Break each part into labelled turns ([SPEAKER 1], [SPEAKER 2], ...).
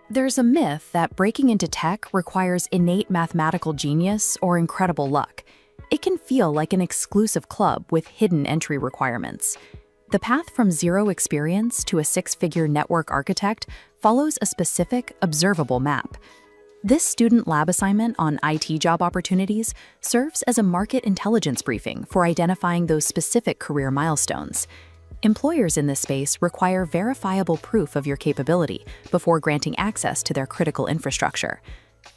[SPEAKER 1] There's a myth that breaking into tech requires innate mathematical genius or incredible luck. It can feel like an exclusive club with hidden entry requirements. The path from zero experience to a six-figure network architect follows a specific, observable map. This student lab assignment on IT job opportunities serves as a market intelligence briefing for identifying those specific career milestones. Employers in this space require verifiable proof of your capability before granting access to their critical infrastructure.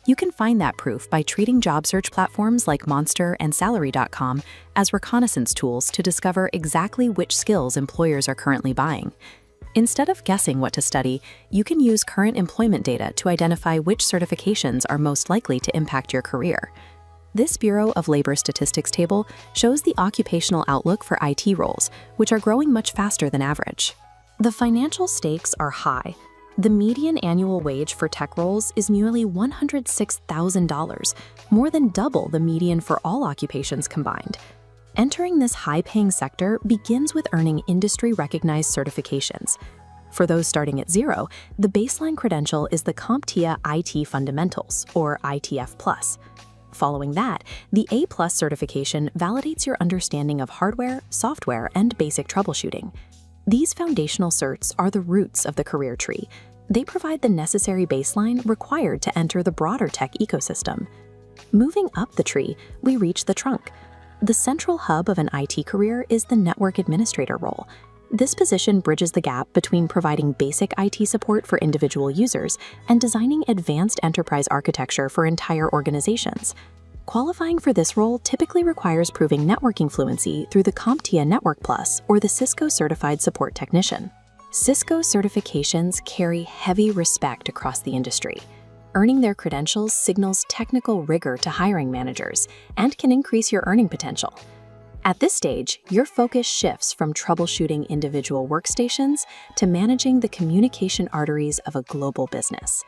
[SPEAKER 1] You can find that proof by treating job search platforms like Monster and Salary.com as reconnaissance tools to discover exactly which skills employers are currently buying. Instead of guessing what to study, you can use current employment data to identify which certifications are most likely to impact your career. This Bureau of Labor Statistics table shows the occupational outlook for IT roles, which are growing much faster than average. The financial stakes are high. The median annual wage for tech roles is nearly $106,000, more than double the median for all occupations combined. Entering this high-paying sector begins with earning industry-recognized certifications. For those starting at zero, the baseline credential is the CompTIA IT Fundamentals, or ITF+. Following that, the A+ certification validates your understanding of hardware, software, and basic troubleshooting. These foundational certs are the roots of the career tree. They provide the necessary baseline required to enter the broader tech ecosystem. Moving up the tree, we reach the trunk. The central hub of an IT career is the network administrator role. This position bridges the gap between providing basic IT support for individual users and designing advanced enterprise architecture for entire organizations. Qualifying for this role typically requires proving networking fluency through the CompTIA Network Plus or the Cisco Certified Support Technician. Cisco certifications carry heavy respect across the industry. Earning their credentials signals technical rigor to hiring managers and can increase your earning potential. At this stage, your focus shifts from troubleshooting individual workstations to managing the communication arteries of a global business.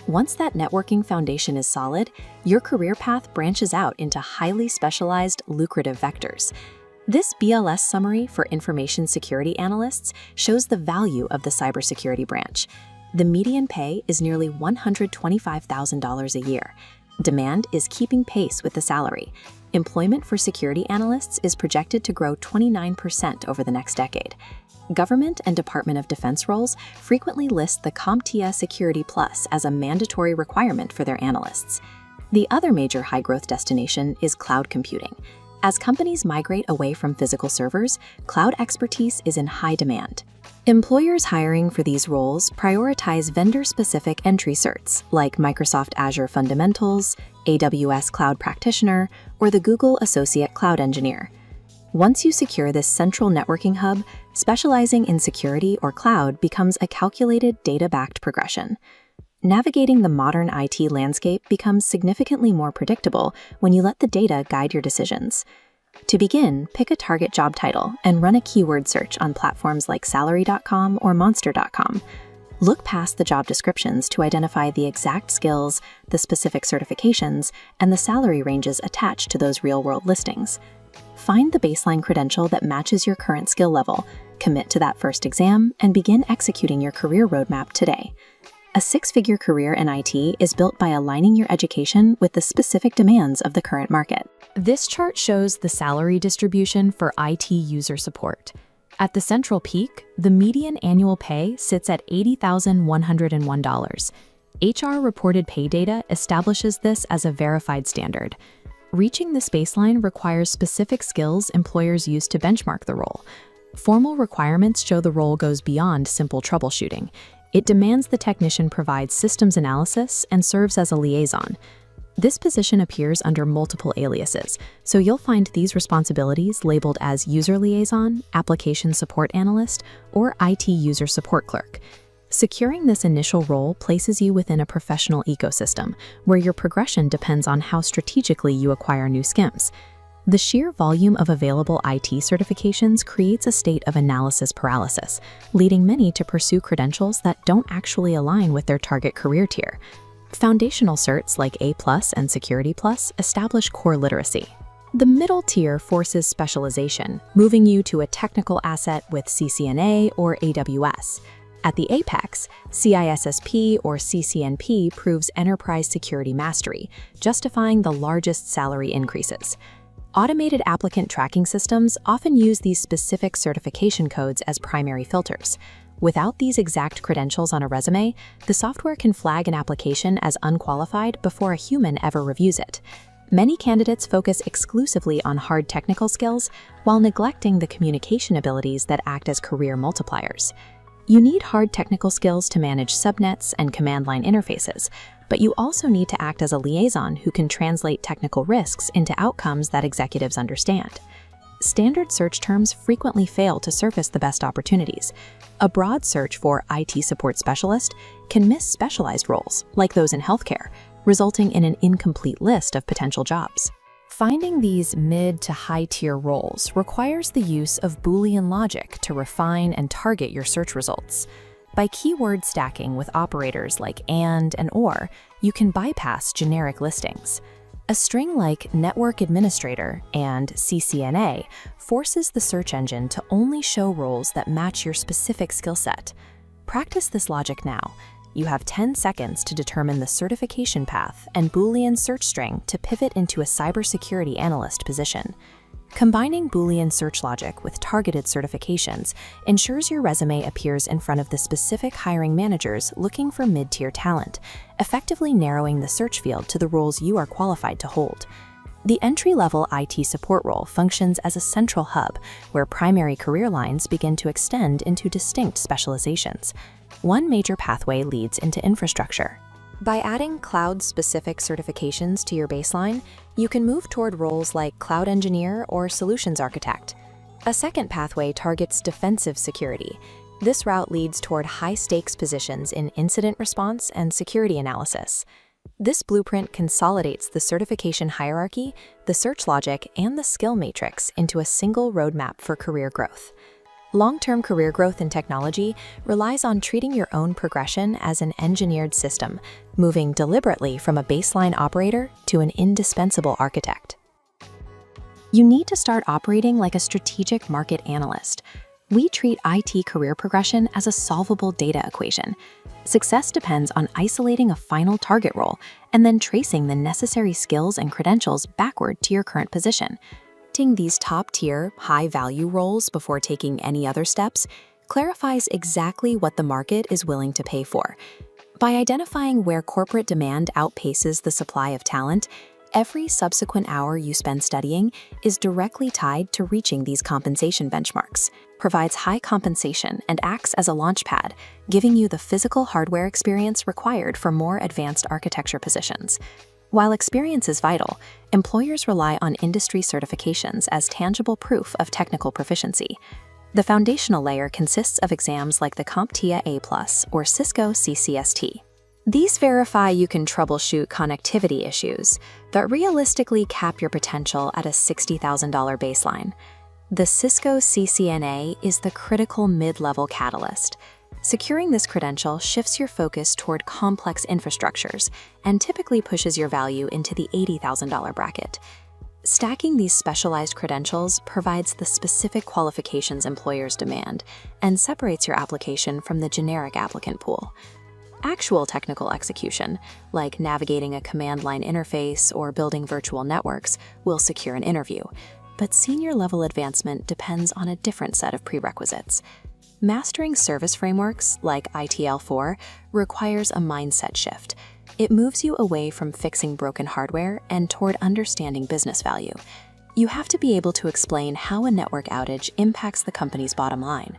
[SPEAKER 1] Once that networking foundation is solid, your career path branches out into highly specialized, lucrative vectors. This BLS summary for information security analysts shows the value of the cybersecurity branch. The median pay is nearly $125,000 a year. Demand is keeping pace with the salary. Employment for security analysts is projected to grow 29% over the next decade. Government and Department of Defense roles frequently list the CompTIA Security Plus as a mandatory requirement for their analysts. The other major high-growth destination is cloud computing. As companies migrate away from physical servers, cloud expertise is in high demand. Employers hiring for these roles prioritize vendor-specific entry certs like Microsoft Azure Fundamentals, AWS Cloud Practitioner, or the Google Associate Cloud Engineer. Once you secure this central networking hub, specializing in security or cloud becomes a calculated, data-backed progression. Navigating the modern IT landscape becomes significantly more predictable when you let the data guide your decisions. To begin, pick a target job title and run a keyword search on platforms like Salary.com or Monster.com. Look past the job descriptions to identify the exact skills, the specific certifications, and the salary ranges attached to those real-world listings. Find the baseline credential that matches your current skill level, commit to that first exam, and begin executing your career roadmap today. A six-figure career in IT is built by aligning your education with the specific demands of the current market. This chart shows the salary distribution for IT user support. At the central peak, the median annual pay sits at $80,101. HR reported pay data establishes this as a verified standard. Reaching this baseline requires specific skills employers use to benchmark the role. Formal requirements show the role goes beyond simple troubleshooting. It demands the technician provide systems analysis and serves as a liaison. This position appears under multiple aliases, so you'll find these responsibilities labeled as User Liaison, Application Support Analyst, or IT User Support Clerk. Securing this initial role places you within a professional ecosystem, where your progression depends on how strategically you acquire new skills. The sheer volume of available IT certifications creates a state of analysis paralysis, leading many to pursue credentials that don't actually align with their target career tier. Foundational certs like A+ and Security Plus establish core literacy. The middle tier forces specialization, moving you to a technical asset with CCNA or AWS. At the apex, CISSP or CCNP proves enterprise security mastery, justifying the largest salary increases. Automated applicant tracking systems often use these specific certification codes as primary filters. Without these exact credentials on a resume, the software can flag an application as unqualified before a human ever reviews it. Many candidates focus exclusively on hard technical skills while neglecting the communication abilities that act as career multipliers. You need hard technical skills to manage subnets and command line interfaces, but you also need to act as a liaison who can translate technical risks into outcomes that executives understand. Standard search terms frequently fail to surface the best opportunities. A broad search for IT support specialist can miss specialized roles, like those in healthcare, resulting in an incomplete list of potential jobs. Finding these mid to high-tier roles requires the use of Boolean logic to refine and target your search results. By keyword stacking with operators like and or, you can bypass generic listings. A string like Network Administrator and CCNA forces the search engine to only show roles that match your specific skill set. Practice this logic now. You have 10 seconds to determine the certification path and Boolean search string to pivot into a cybersecurity analyst position. Combining Boolean search logic with targeted certifications ensures your resume appears in front of the specific hiring managers looking for mid-tier talent, effectively narrowing the search field to the roles you are qualified to hold. The entry-level IT support role functions as a central hub where primary career lines begin to extend into distinct specializations. One major pathway leads into infrastructure. By adding cloud-specific certifications to your baseline, you can move toward roles like cloud engineer or solutions architect. A second pathway targets defensive security. This route leads toward high-stakes positions in incident response and security analysis. This blueprint consolidates the certification hierarchy, the search logic, and the skill matrix into a single roadmap for career growth. Long-term career growth in technology relies on treating your own progression as an engineered system, moving deliberately from a baseline operator to an indispensable architect. You need to start operating like a strategic market analyst. We treat IT career progression as a solvable data equation. Success depends on isolating a final target role and then tracing the necessary skills and credentials backward to your current position. Selecting these top-tier, high-value roles before taking any other steps clarifies exactly what the market is willing to pay for. By identifying where corporate demand outpaces the supply of talent, every subsequent hour you spend studying is directly tied to reaching these compensation benchmarks, provides high compensation, and acts as a launchpad, giving you the physical hardware experience required for more advanced architecture positions. While experience is vital, employers rely on industry certifications as tangible proof of technical proficiency. The foundational layer consists of exams like the CompTIA A+ or Cisco CCST. These verify you can troubleshoot connectivity issues, but realistically cap your potential at a $60,000 baseline. The Cisco CCNA is the critical mid-level catalyst. Securing this credential shifts your focus toward complex infrastructures and typically pushes your value into the $80,000 bracket. Stacking these specialized credentials provides the specific qualifications employers demand and separates your application from the generic applicant pool. Actual technical execution, like navigating a command line interface or building virtual networks, will secure an interview, but senior-level advancement depends on a different set of prerequisites. Mastering service frameworks, like ITL4, requires a mindset shift. It moves you away from fixing broken hardware and toward understanding business value. You have to be able to explain how a network outage impacts the company's bottom line.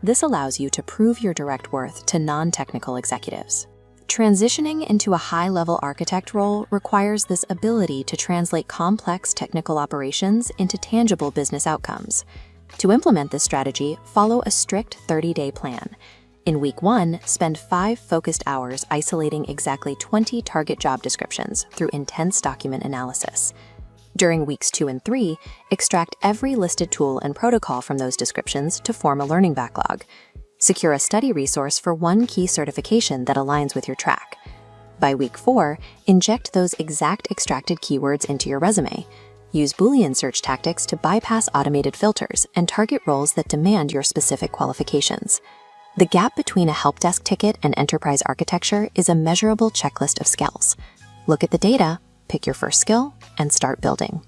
[SPEAKER 1] This allows you to prove your direct worth to non-technical executives. Transitioning into a high-level architect role requires this ability to translate complex technical operations into tangible business outcomes. To implement this strategy, follow a strict 30-day plan. In week 1, spend 5 focused hours isolating exactly 20 target job descriptions through intense document analysis. During weeks 2 and 3, extract every listed tool and protocol from those descriptions to form a learning backlog. Secure a study resource for one key certification that aligns with your track. By week 4, inject those exact extracted keywords into your resume. Use Boolean search tactics to bypass automated filters and target roles that demand your specific qualifications.
[SPEAKER 2] The gap between a help desk ticket and enterprise architecture is a measurable checklist of skills. Look at the data, pick your first skill, and start building.